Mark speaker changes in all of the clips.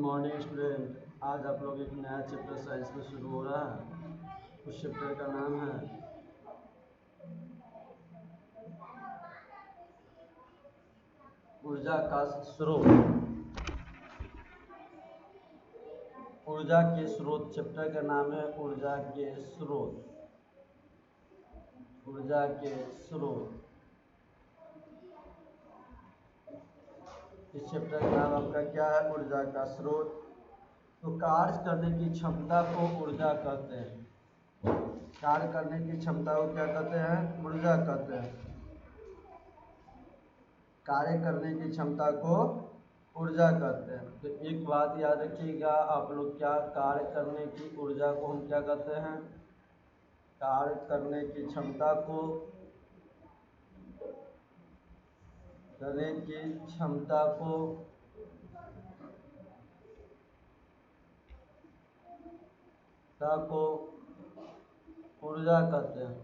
Speaker 1: Morning student. आज आप लोग एक नया चैप्टर साइंस में शुरू हो रहा है। उस चैप्टर का नाम है ऊर्जा का स्रोत। ऊर्जा के स्रोत चैप्टर का नाम है ऊर्जा के स्रोत। ऊर्जा के स्रोत इस चैप्टर का नाम आपका क्या है? ऊर्जा का स्रोत। तो कार्य करने की क्षमता को ऊर्जा कहते हैं। कार्य करने की क्षमता को क्या कहते हैं? ऊर्जा कहते हैं। कार्य करने की क्षमता को ऊर्जा कहते हैं। तो एक बात याद रखिएगा आप लोग, क्या कार्य करने की ऊर्जा को हम क्या कहते हैं? कार्य करने की क्षमता को ऊर्जा कहते हैं।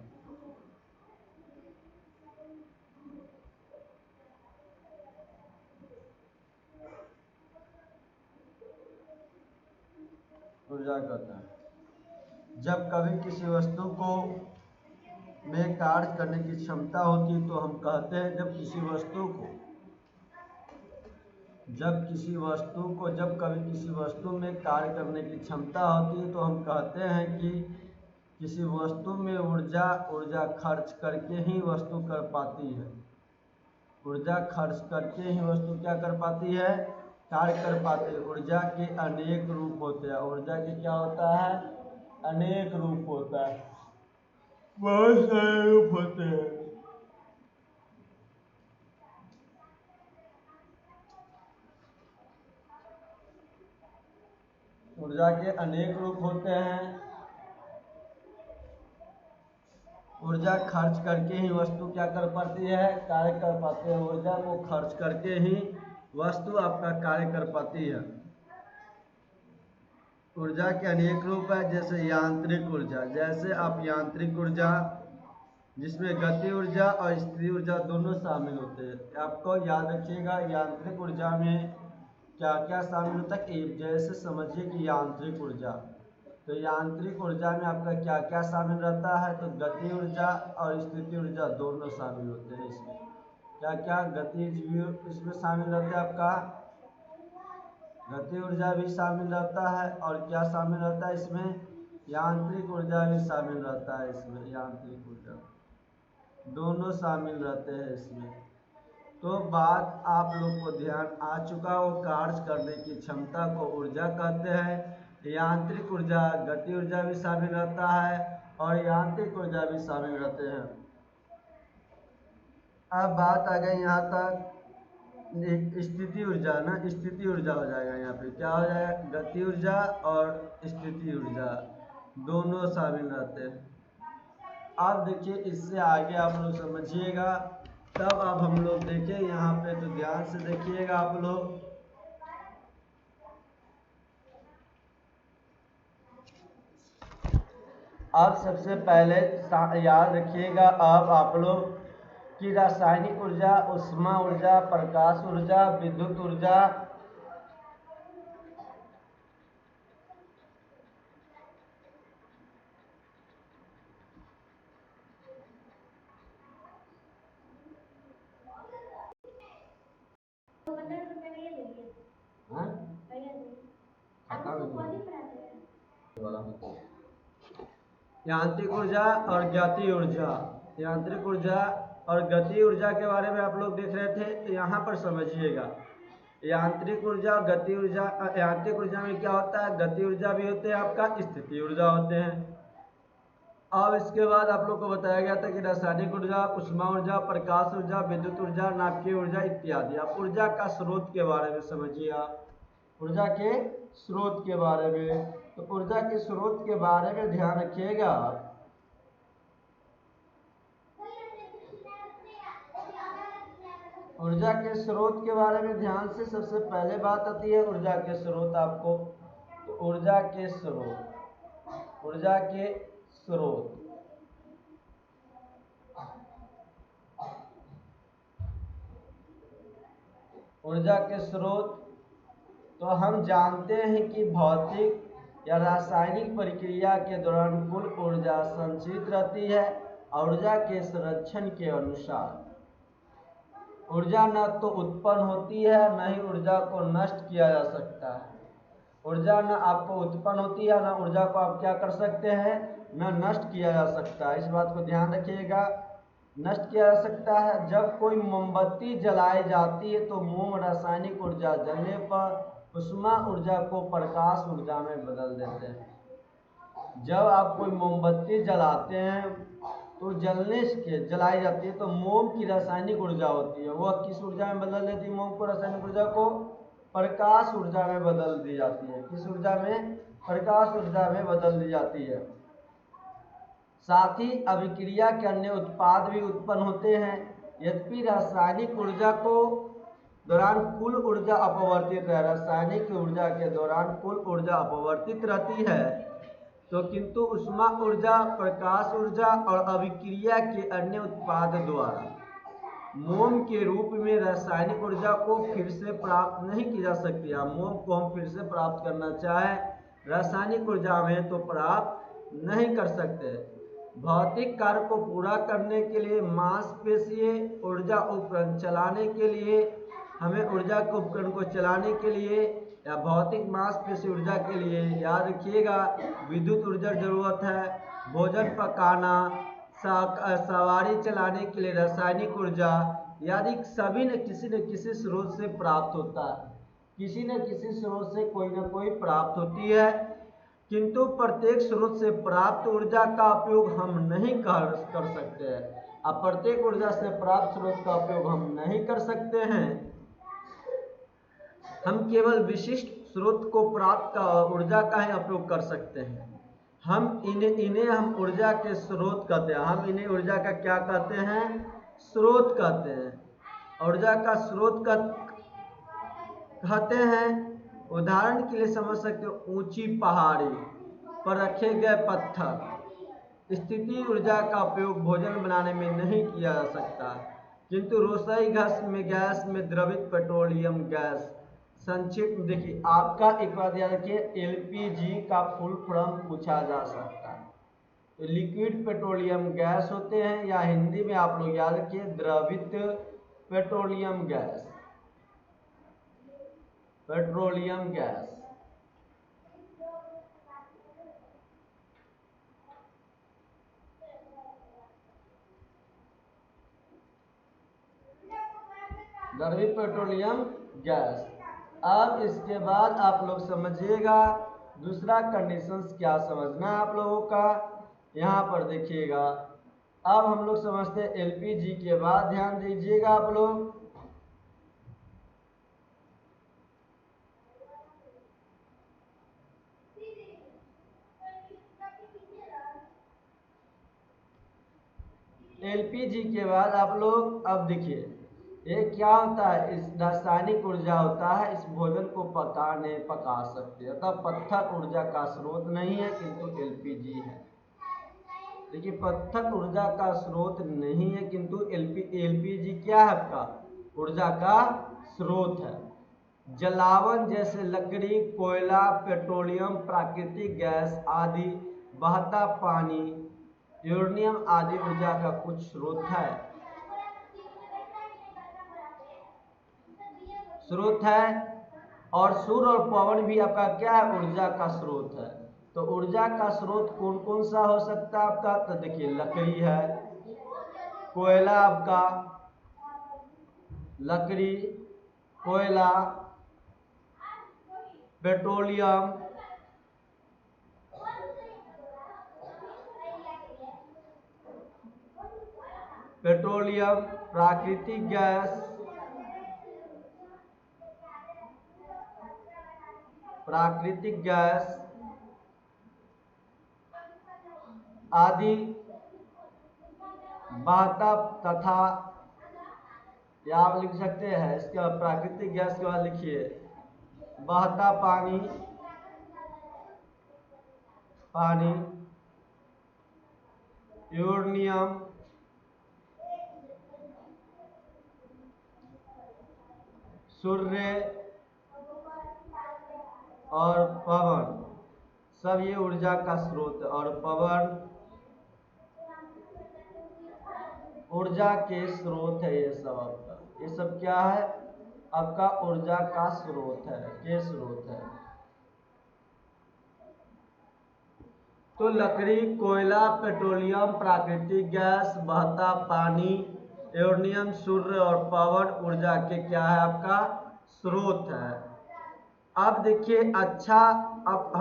Speaker 1: ऊर्जा कहते हैं। जब कभी किसी वस्तु को में कार्य करने की क्षमता होती है तो हम कहते हैं जब कभी किसी वस्तु में कार्य करने की क्षमता होती है तो हम कहते हैं कि किसी वस्तु में ऊर्जा खर्च करके ही वस्तु कर पाती है। ऊर्जा खर्च करके ही वस्तु क्या कर पाती है? कार्य कर पाती है। ऊर्जा के अनेक रूप होते हैं। ऊर्जा के क्या होता है? अनेक रूप होता है, बहुत सारे रूप होते हैं। ऊर्जा के अनेक रूप होते हैं। ऊर्जा खर्च करके ही वस्तु क्या कर पाती है? कार्य कर पाती है। ऊर्जा को खर्च करके ही वस्तु आपका कार्य कर पाती है। ऊर्जा के अनेक रूप है, जैसे यांत्रिक ऊर्जा। जैसे आप यांत्रिक ऊर्जा जिसमें गति ऊर्जा और स्थिति ऊर्जा दोनों शामिल होते हैं। आपको याद रखिएगा यांत्रिक ऊर्जा में क्या क्या शामिल होता है। जैसे समझिए कि यांत्रिक ऊर्जा, तो यांत्रिक ऊर्जा में आपका क्या क्या शामिल रहता है? तो गति ऊर्जा और स्थिति ऊर्जा दोनों शामिल होते हैं। इसमें क्या क्या गतिज भी इसमें शामिल रहता है? आपका गति ऊर्जा भी शामिल रहता है और क्या शामिल रहता है इसमें? यांत्रिक ऊर्जा भी शामिल रहता है। इसमें यांत्रिक ऊर्जा दोनों शामिल रहते हैं इसमें। तो बात आप लोग को ध्यान आ चुका हो। कार्य करने की क्षमता को ऊर्जा कहते हैं। यांत्रिक ऊर्जा, गति ऊर्जा भी शामिल रहता है और यांत्रिक ऊर्जा भी शामिल रहते हैं। अब बात आ गई यहाँ तक स्थिति ऊर्जा ना। स्थिति ऊर्जा हो जाएगा। यहाँ पे क्या हो जाएगा? गति ऊर्जा और स्थिति ऊर्जा दोनों शामिल रहते हैं। अब देखिए इससे आगे आप लोग समझिएगा, तब अब हम लोग देखें यहाँ पे, तो ध्यान से देखिएगा आप लोग। अब सबसे पहले याद रखिएगा अब आप लोग कि रासायनिक ऊर्जा, ऊष्मा ऊर्जा, प्रकाश ऊर्जा, विद्युत ऊर्जा, यांत्रिक ऊर्जा और गति ऊर्जा। यांत्रिक ऊर्जा और गति ऊर्जा के बारे में आप लोग देख रहे थे, तो यहाँ पर समझिएगा यांत्रिक ऊर्जा और गति ऊर्जा। यांत्रिक ऊर्जा में क्या होता है? गति ऊर्जा भी होते हैं, आपका स्थिति ऊर्जा होते हैं। अब इसके बाद आप लोग को बताया गया था कि रासायनिक ऊर्जा, ऊष्मा ऊर्जा, प्रकाश ऊर्जा, विद्युत ऊर्जा, नाभिकीय ऊर्जा इत्यादि। आप ऊर्जा का स्रोत के बारे में समझिए। आप ऊर्जा के स्रोत के बारे में, तो ऊर्जा के स्रोत के बारे में ध्यान रखिएगा। ऊर्जा के स्रोत के बारे में ध्यान से सबसे पहले बात आती है ऊर्जा के स्रोत। आपको तो ऊर्जा के स्रोत, ऊर्जा के स्रोत ऊर्जा के स्रोत तो हम जानते हैं कि भौतिक या रासायनिक प्रक्रिया के दौरान कुल ऊर्जा संचित रहती है। ऊर्जा के संरक्षण के अनुसार ऊर्जा न तो उत्पन्न होती है, न ही ऊर्जा को नष्ट किया जा सकता है। ऊर्जा न आपको उत्पन्न होती है, न ऊर्जा को आप क्या कर सकते हैं, न नष्ट किया जा सकता है। इस बात को ध्यान रखिएगा। नष्ट किया जा सकता है जब कोई मोमबत्ती जलाई जाती है तो मोम रासायनिक ऊर्जा जलने पर उष्मा ऊर्जा को प्रकाश ऊर्जा में बदल देते हैं। जब आप कोई मोमबत्ती जलाते हैं तो जलाई जाती है तो मोम की रासायनिक ऊर्जा होती है, वह किस ऊर्जा में बदल देती है? मोम को रासायनिक ऊर्जा को प्रकाश ऊर्जा में बदल दी जाती है। किस ऊर्जा में? प्रकाश ऊर्जा में बदल दी जाती है। साथ ही अभिक्रिया के अन्य उत्पाद भी उत्पन्न होते हैं। यद्यपि रासायनिक ऊर्जा को दौरान कुल ऊर्जा अपवर्तित है, रासायनिक ऊर्जा के दौरान कुल ऊर्जा अपवर्तित रहती है, तो किंतु उष्मा ऊर्जा, प्रकाश ऊर्जा और अभिक्रिया के अन्य उत्पाद द्वारा मोम के रूप में रासायनिक ऊर्जा को फिर से प्राप्त नहीं की जा सकती। मोम को हम फिर से प्राप्त करना चाहें रासायनिक ऊर्जा में तो प्राप्त नहीं कर सकते। भौतिक कार्य को पूरा करने के लिए मांसपेशीय ऊर्जा उपकरण चलाने के लिए हमें ऊर्जा के उपकरण को चलाने के लिए या भौतिक मांसपेशी ऊर्जा के लिए याद रखिएगा विद्युत ऊर्जा जरूरत है। भोजन पकाना, सवारी चलाने के लिए रासायनिक ऊर्जा, यानी सभी न किसी स्रोत से प्राप्त होता है। किसी न किसी स्रोत से कोई न कोई प्राप्त होती है, किंतु प्रत्येक स्रोत से प्राप्त ऊर्जा का उपयोग हम नहीं कर सकते हैं। अब प्रत्येक ऊर्जा से प्राप्त स्रोत का उपयोग हम नहीं कर सकते हैं। हम केवल विशिष्ट स्रोत को प्राप्त ऊर्जा का ही उपयोग कर सकते हैं। हम इन्हें हम ऊर्जा के स्रोत कहते हैं। हम इन्हें ऊर्जा का क्या कहते हैं? स्रोत कहते हैं। ऊर्जा का स्रोत कहते हैं। उदाहरण के लिए समझ सकते हो, ऊंची पहाड़ी पर रखे गए पत्थर। स्थिति ऊर्जा का उपयोग भोजन बनाने में नहीं किया जा सकता, किंतु रसोई गैस में द्रवित पेट्रोलियम गैस, संक्षिप्त देखिए आपका एक बात याद रखिए, एलपीजी का फुल फॉर्म पूछा जा सकता है। तो लिक्विड पेट्रोलियम गैस होते हैं, या हिंदी में आप लोग याद रखिए द्रवित पेट्रोलियम गैस। पेट्रोलियम गैस द्रवित पेट्रोलियम गैस। अब इसके बाद आप लोग समझिएगा दूसरा कंडीशंस क्या समझना है आप लोगों का। यहाँ पर देखिएगा, अब हम लोग समझते हैं एलपीजी के बाद, ध्यान दीजिएगा आप लोग। एलपीजी के बाद आप लोग अब देखिए ये क्या होता है, इस रासायनिक ऊर्जा होता है, इस भोजन को पका सकते हैं। तब पत्थर ऊर्जा का स्रोत नहीं है, किंतु एलपीजी है। देखिए पत्थर ऊर्जा का स्रोत नहीं है, किंतु एलपीजी क्या है? आपका ऊर्जा का स्रोत है। जलावन जैसे लकड़ी, कोयला, पेट्रोलियम, प्राकृतिक गैस आदि, बहता पानी, यूरेनियम आदि ऊर्जा का कुछ स्रोत है। और सूर्य और पवन भी आपका क्या है? ऊर्जा का स्रोत है। तो ऊर्जा का स्रोत कौन कौन सा हो सकता है आपका? तो देखिए लकड़ी है, कोयला, आपका लकड़ी, कोयला, पेट्रोलियम, प्राकृतिक गैस, आदि, बहता तथा, या आप लिख सकते हैं इसके बाद प्राकृतिक गैस के बाद लिखिए बहता पानी, यूरेनियम, सूर्य, और पवन, सब ये ऊर्जा का स्रोत है। और पवन ऊर्जा के स्रोत है। ये सब आपका, ये सब क्या है? आपका ऊर्जा का स्रोत है, के स्रोत है। तो लकड़ी, कोयला, पेट्रोलियम, प्राकृतिक गैस, बहता पानी, यूरेनियम, सूर्य और पवन ऊर्जा के क्या है? आपका स्रोत है। अब देखिए अच्छा, अब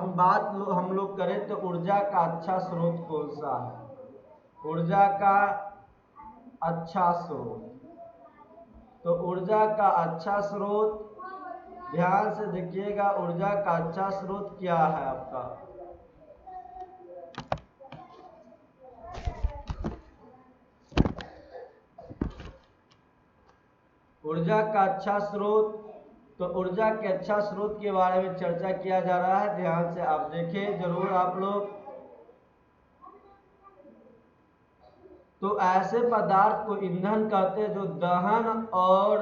Speaker 1: हम लोग करें तो ऊर्जा का अच्छा स्रोत कौन सा है? ऊर्जा का अच्छा स्रोत, तो ऊर्जा का अच्छा स्रोत, ध्यान से देखिएगा, ऊर्जा का अच्छा स्रोत क्या है आपका? ऊर्जा का अच्छा स्रोत, तो ऊर्जा के अच्छा स्रोत के बारे में चर्चा किया जा रहा है। ध्यान से आप देखें जरूर आप लोग। तो ऐसे पदार्थ को ईंधन कहते हैं जो दहन और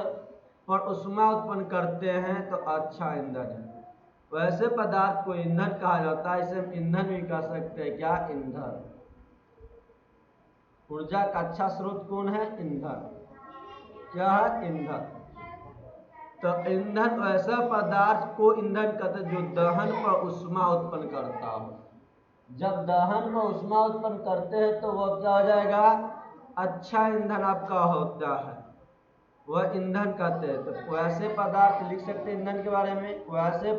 Speaker 1: पर ऊष्मा उत्पन्न करते हैं, तो अच्छा ईंधन है। वैसे पदार्थ को ईंधन कहा जाता है, इसे हम ईंधन भी कह सकते हैं। क्या? ईंधन। ऊर्जा का अच्छा स्रोत कौन है? ईंधन। क्या है? ईंधन। तो ईंधन ऐसा पदार्थ को ईंधन कहते हैं जो दहन पर ऊष्मा उत्पन्न करता हो। जब दहन पर ऊष्मा उत्पन्न करते हैं तो वह क्या हो जाएगा? अच्छा ईंधन आपका होता है, वह ईंधन कहते हैं। तो वैसे पदार्थ लिख सकते हैं ईंधन के बारे में। वैसे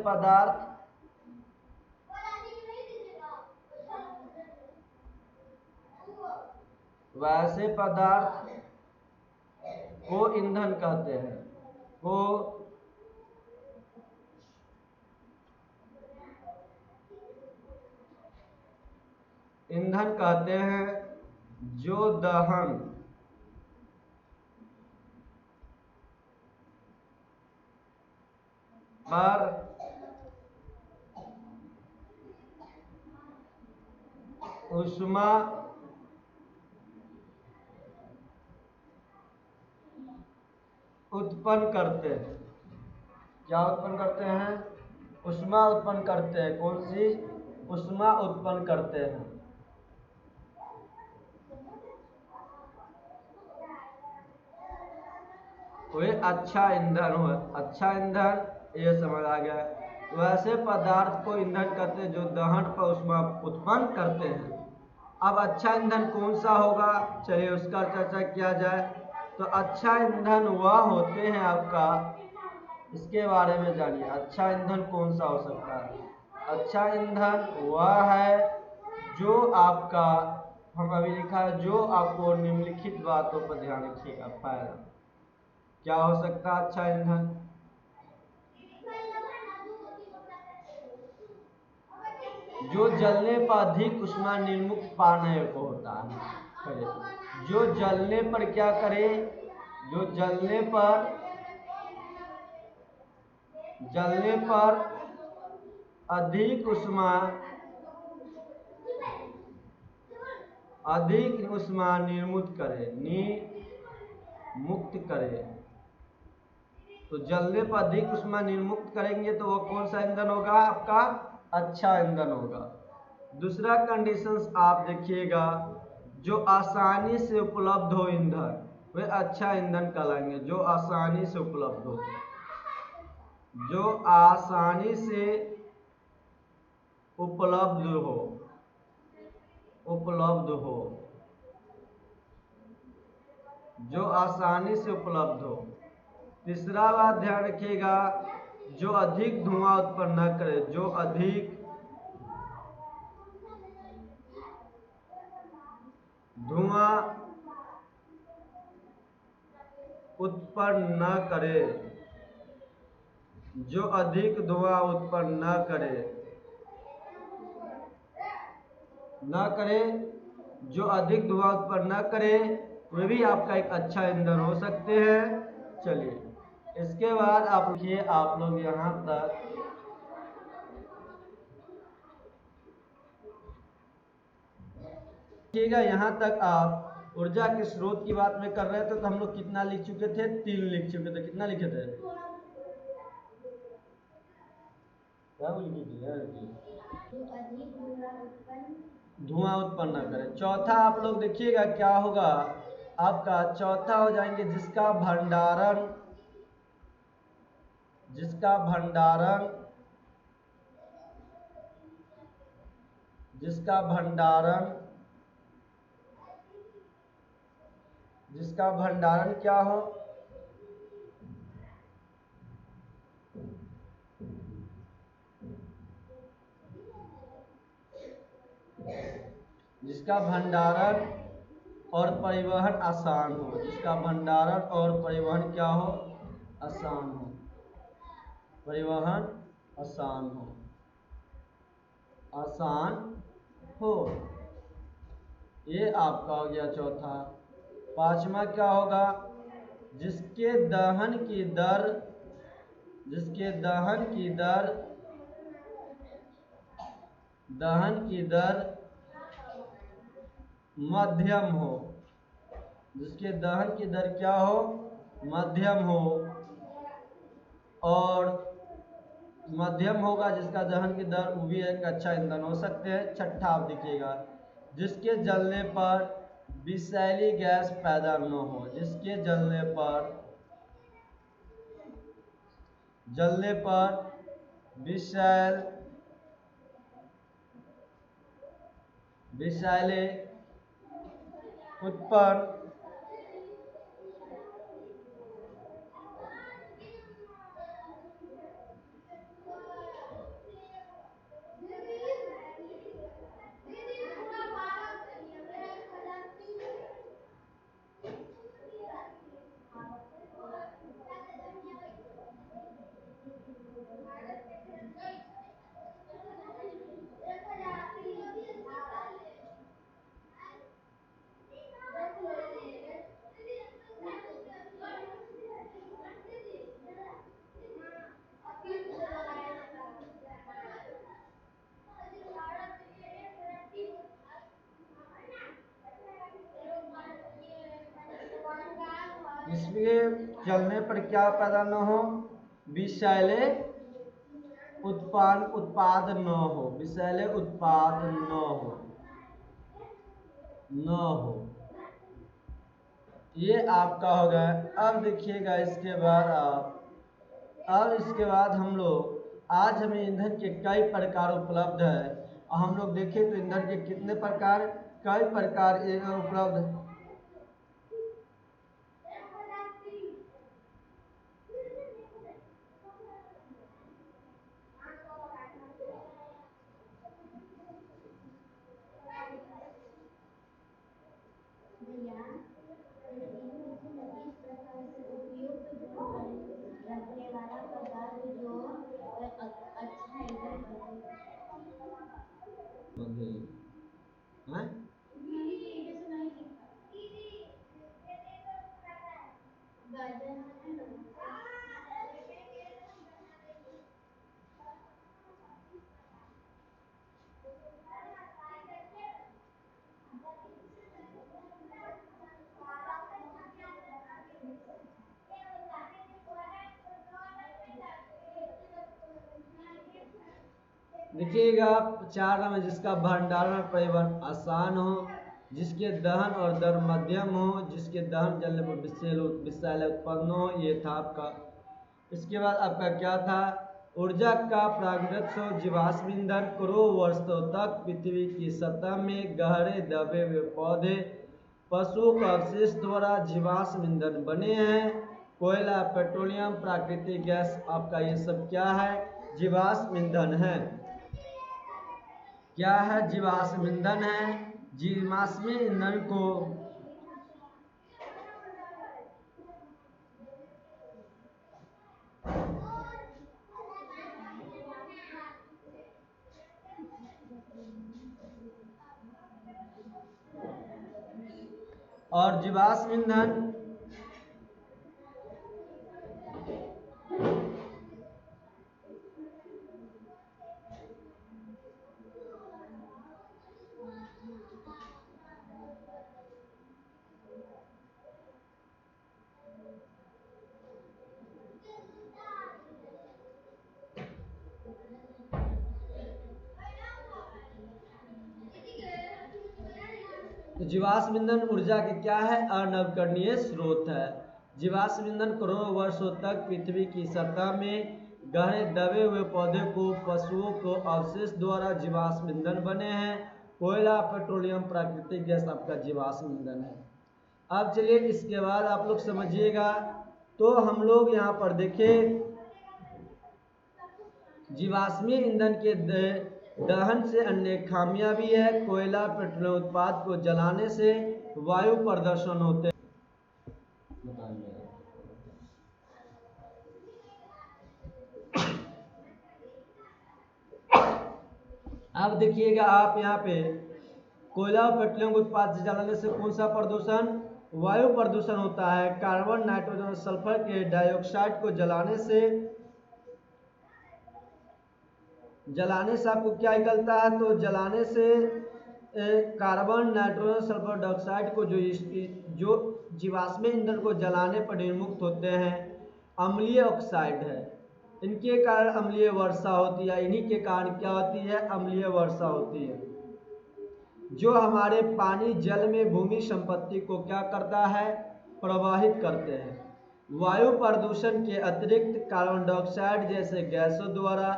Speaker 1: पदार्थ को ईंधन कहते हैं। को ईंधन कहते हैं जो दहन पर ऊष्मा उत्पन्न करते हैं। क्या उत्पन्न करते हैं? ऊष्मा उत्पन्न करते हैं। कौन सी? ऊष्मा उत्पन्न करते हैं। वे अच्छा ईंधन हो। अच्छा ईंधन, ये समझ आ गया। वैसे पदार्थ को ईंधन कहते हैं जो दहन पर ऊष्मा उत्पन्न करते हैं। अब अच्छा ईंधन कौन सा होगा? चलिए उसका चर्चा किया जाए। तो अच्छा ईंधन वह होते हैं आपका, इसके बारे में जानिए। अच्छा ईंधन कौन सा हो सकता है? अच्छा ईंधन वह है जो आपका, हम अभी लिखा है, जो आपको निम्नलिखित बातों पर ध्यान रखिएगा। पहला क्या हो सकता है अच्छा ईंधन? जो जलने पर अधिक ऊष्मा निर्मुक्त पाने को होता है। जो जलने पर क्या करे? जो जलने पर अधिक ऊष्मा निर्मुक्त करे, मुक्त करे। तो जलने पर अधिक ऊष्मा निर्मुक्त करेंगे तो वो कौन सा ईंधन होगा? आपका अच्छा ईंधन होगा। दूसरा कंडीशंस आप देखिएगा, जो आसानी से उपलब्ध हो ईंधन, वे अच्छा ईंधन कहलाएंगे। जो आसानी से उपलब्ध हो, जो आसानी से उपलब्ध हो, जो आसानी से उपलब्ध हो। तीसरा बात ध्यान रखिएगा, जो अधिक धुआं उत्पन्न न करे। जो अधिक धुआं उत्पन्न न करे। जो अधिक धुआं उत्पन्न न करे, जो अधिक धुआं उत्पन्न न करे, वे भी आपका एक अच्छा ईंधन हो सकते हैं। चलिए इसके बाद आप लिखिए, आप लोग यहाँ तक ठीक है। यहाँ तक आप ऊर्जा के स्रोत की बात में कर रहे थे, तो हम लोग कितना लिख चुके थे? 3 लिख चुके थे। कितना लिखे थे? क्या बोली थी? धुआं उत्पन्न न करे। चौथा आप लोग देखिएगा क्या होगा आपका, चौथा हो जाएंगे जिसका भंडारण जिसका भंडारण जिसका भंडारण क्या हो, जिसका भंडारण और परिवहन आसान हो, जिसका भंडारण और परिवहन क्या हो, आसान हो, परिवहन आसान हो, आसान हो। ये आपका हो गया चौथा। पांचवा क्या होगा, जिसके दहन की दर जिसके दहन की दर मध्यम हो, जिसके दहन की दर क्या हो, मध्यम हो। और मध्यम होगा जिसका दहन की दर, वो भी एक अच्छा ईंधन हो सकते हैं। छठा आप देखिएगा, जिसके जलने पर विषैली गैस पैदा न हो, जिसके जलने पर विषैले उत्पन्न इसलिए जलने पर क्या पैदा न हो, विषैले उत्पाद न हो, विषैले उत्पाद न हो। ये आपका हो गया। अब देखिएगा इसके बाद इसके बाद हम लोग, आज हमें ईंधन के कई प्रकार उपलब्ध है, और हम लोग देखें तो ईंधन के कितने प्रकार, कई प्रकार उपलब्ध है। हैं? देखिएगा 4 में, जिसका भंडारण और परिवहन आसान हो, जिसके दहन और दर मध्यम हो, जिसके दहन जलने पर विषैले उत्पन्न हो। ये था आपका। इसके बाद आपका क्या था, ऊर्जा का प्रागृत हो, जीवाश्म ईंधन करोड़ों वर्षों तक पृथ्वी की सतह में गहरे दबे हुए पौधे, पशुओं का अवशेष द्वारा जीवाश्म ईंधन बने हैं। कोयला, पेट्रोलियम, प्राकृतिक गैस, आपका ये सब क्या है, जीवाश्म ईंधन है। क्या है, जीवाश्म ईंधन है। जीवाश्म ईंधन को और जीवाश्म ईंधन जीवाश्म ईंधन ऊर्जा के क्या है? अनवकरणीय स्रोत है। जीवाश्म ईंधन करोड़ों वर्षों तक पृथ्वी की सतह में गहरे दबे हुए पौधे को, पशुओं को अवशेष द्वारा जीवाश्म ईंधन बने हैं। कोयला, पेट्रोलियम, प्राकृतिक गैस आपका जीवाश्म ईंधन है। अब चलिए इसके बाद आप लोग समझिएगा। तो हम लोग यहाँ पर देखें, जीवाश्मीय ईंधन के दहन से अन्य खामियां भी है। कोयला, पेट्रोलियम उत्पाद को जलाने से वायु प्रदूषण होते हैं। अब देखिएगा आप यहाँ पे, कोयला और पेट्रोलियम उत्पाद से जलाने से कौन सा प्रदूषण? वायु प्रदूषण होता है। कार्बन, नाइट्रोजन, सल्फर के डाइऑक्साइड को जलाने से आपको क्या निकलता है? तो जलाने से कार्बन, नाइट्रोजन, सल्फर डाइऑक्साइड को जो जीवाश्म ईंधन को जलाने पर निर्मुक्त होते हैं, अम्लीय ऑक्साइड है। इनके कारण अम्लीय वर्षा होती है। इन्हीं के कारण क्या होती है? अम्लीय वर्षा होती है, जो हमारे पानी, जल में भूमि संपत्ति को क्या करता है? प्रवाहित करते हैं। वायु प्रदूषण के अतिरिक्त कार्बन डाइऑक्साइड जैसे गैसों द्वारा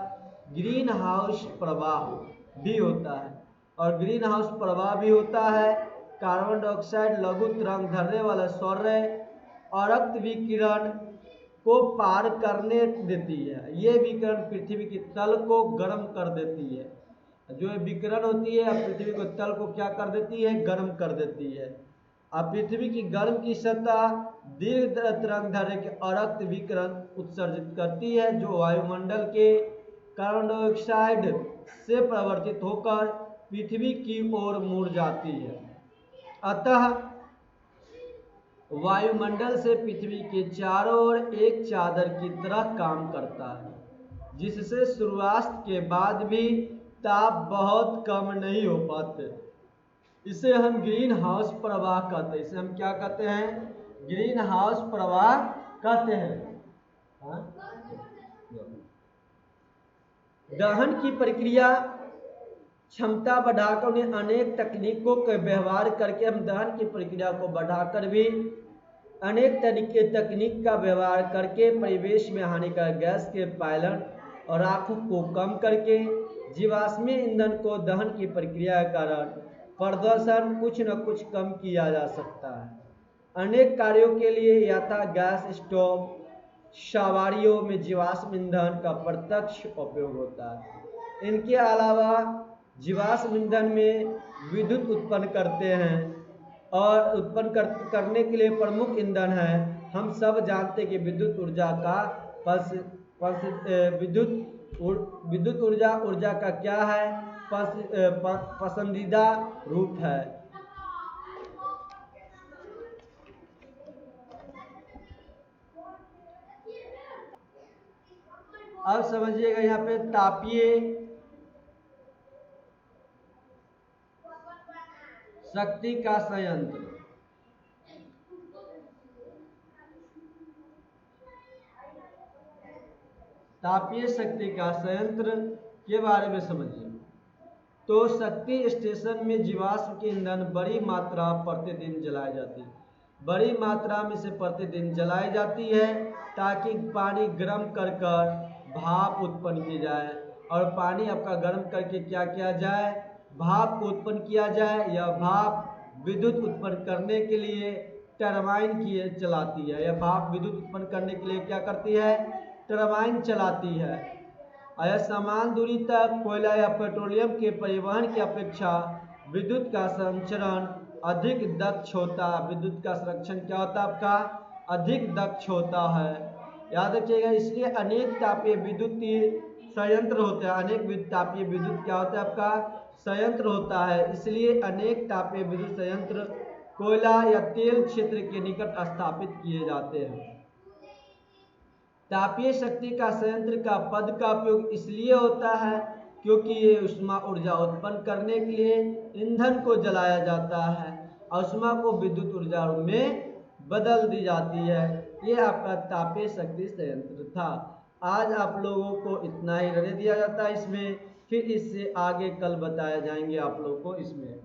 Speaker 1: ग्रीन हाउस प्रवाह भी होता है। और ग्रीन हाउस प्रवाह भी होता है। कार्बन डाइऑक्साइड लघु तरंगदैर्घ्य वाला सौर और रक्त विकिरण को पार करने देती है। ये विकिरण पृथ्वी की तल को गर्म कर देती है। जो विकिरण होती है पृथ्वी को तल को क्या कर देती है? गर्म कर देती है। अब पृथ्वी की गर्म की सतह दीर्घ तरंगदैर्घ्य के रक्त विकिरण उत्सर्जित करती है, जो वायुमंडल के कार्बन डाइऑक्साइड से परिवर्तित होकर पृथ्वी की ओर मुड़ जाती है। अतः वायुमंडल से पृथ्वी के चारों ओर एक चादर की तरह काम करता है, जिससे सूर्यास्त के बाद भी ताप बहुत कम नहीं हो पाते। इसे हम ग्रीन हाउस प्रवाह कहते हैं। इसे हम क्या कहते हैं? ग्रीन हाउस प्रवाह कहते हैं। दहन की प्रक्रिया क्षमता बढ़ाकर उन्हें अनेक तकनीकों का व्यवहार करके हम दहन की प्रक्रिया को बढ़ाकर भी अनेक तकनीक का व्यवहार करके परिवेश में हानिकारक गैस के पायलन और राखों को कम करके जीवाश्मीय ईंधन को दहन की प्रक्रिया के कारण प्रदूषण कुछ न कुछ कम किया जा सकता है। अनेक कार्यों के लिए यथा गैस स्टोव, सवारियों में जीवाश्म ईंधन का प्रत्यक्ष उपयोग होता है। इनके अलावा जीवाश्म ईंधन में विद्युत उत्पन्न करते हैं और उत्पन्न करने के लिए प्रमुख ईंधन है। हम सब जानते हैं कि विद्युत ऊर्जा का विद्युत ऊर्जा का क्या है? पसंदीदा रूप है। अब समझिएगा यहाँ पे तापीय शक्ति का संयंत्र। तापीय शक्ति का संयंत्र के बारे में समझिए। तो शक्ति स्टेशन में जीवाश्म के ईंधन बड़ी मात्रा प्रतिदिन जलाई जाती है। बड़ी मात्रा में से प्रतिदिन जलाई जाती है ताकि पानी गर्म कर भाप उत्पन्न की जाए। और पानी आपका गर्म करके क्या किया जाए? भाप को उत्पन्न किया जाए। यह भाप विद्युत उत्पन्न करने के लिए टरबाइन चलाती है। यह भाप विद्युत उत्पन्न करने के लिए क्या करती है? टरबाइन चलाती है। यह समान दूरी तक कोयला या पेट्रोलियम के परिवहन की अपेक्षा विद्युत का संचरण अधिक दक्ष होता है। विद्युत का संरक्षण क्या होता है आपका? अधिक दक्ष होता है। याद रखिएगा। इसलिए अनेक तापीय विद्युत संयंत्र होते हैं। अनेक तापीय विद्युत क्या होता है आपका? संयंत्र होता है। इसलिए अनेक तापीय विद्युत संयंत्र कोयला या तेल क्षेत्र के निकट स्थापित किए जाते हैं। तापीय शक्ति का संयंत्र का पद का उपयोग इसलिए होता है क्योंकि ये ऊष्मा ऊर्जा उत्पन्न करने के लिए ईंधन को जलाया जाता है और ऊष्मा को विद्युत ऊर्जा में बदल दी जाती है। ये आपका तापीय शक्ति संयंत्र था। आज आप लोगों को इतना ही रहने दिया जाता है इसमें। फिर इससे आगे कल बताया जाएंगे आप लोगों को इसमें।